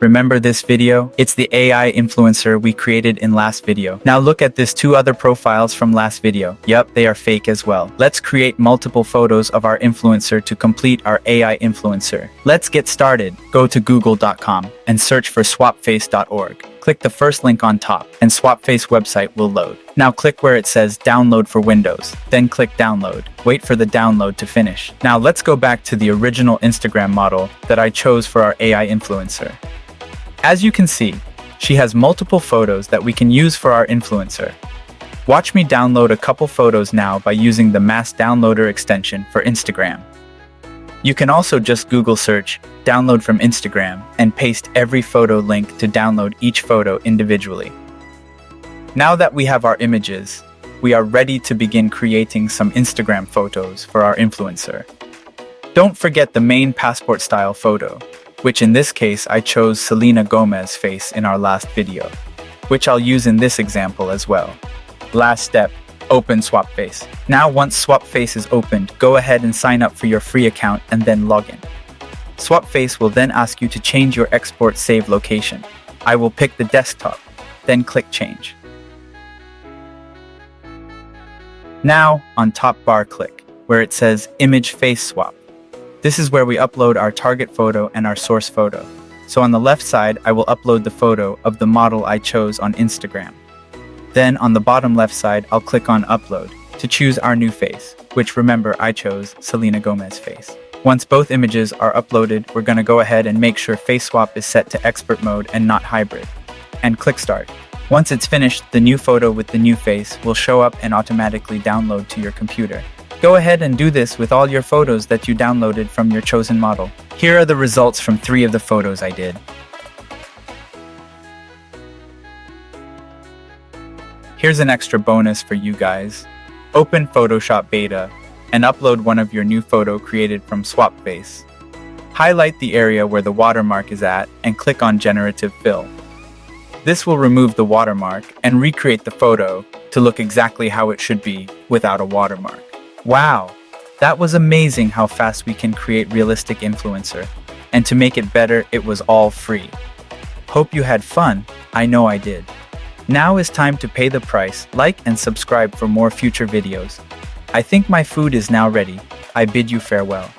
Remember this video? It's the AI influencer we created in last video. Now look at this two other profiles from last video. Yup, they are fake as well. Let's create multiple photos of our influencer to complete our AI influencer. Let's get started. Go to google.com and search for swapface.org. Click the first link on top and Swapface website will load. Now click where it says download for Windows, then click download. Wait for the download to finish. Now let's go back to the original Instagram model that I chose for our AI influencer. As you can see, she has multiple photos that we can use for our influencer. Watch me download a couple photos now by using the Mass Downloader extension for Instagram. You can also just Google search download from Instagram and paste every photo link to download each photo individually. Now that we have our images, we are ready to begin creating some Instagram photos for our influencer. Don't forget the main passport style photo, which in this case I chose Selena Gomez's face in our last video, which I'll use in this example as well. Last step, open Swapface. Now once Swapface is opened, go ahead and sign up for your free account and then log in. Swapface will then ask you to change your export save location. I will pick the desktop, then click change. Now on top bar click where it says image face swap. This is where we upload our target photo and our source photo. So on the left side, I will upload the photo of the model I chose on Instagram. Then on the bottom left side, I'll click on upload to choose our new face, which remember I chose Selena Gomez's face. Once both images are uploaded, we're going to go ahead and make sure face swap is set to expert mode and not hybrid, and click start. Once it's finished, the new photo with the new face will show up and automatically download to your computer. Go ahead and do this with all your photos that you downloaded from your chosen model. Here are the results from 3 of the photos I did. Here's an extra bonus for you guys. Open Photoshop Beta and upload one of your new photo created from Swapface. Highlight the area where the watermark is at and click on Generative Fill. This will remove the watermark and recreate the photo to look exactly how it should be without a watermark. Wow, that was amazing how fast we can create realistic influencer. And to make it better, it was all free. Hope you had fun. I know I did. Now is time to pay the price. Like and subscribe for more future videos. I think my food is now ready. I bid you farewell.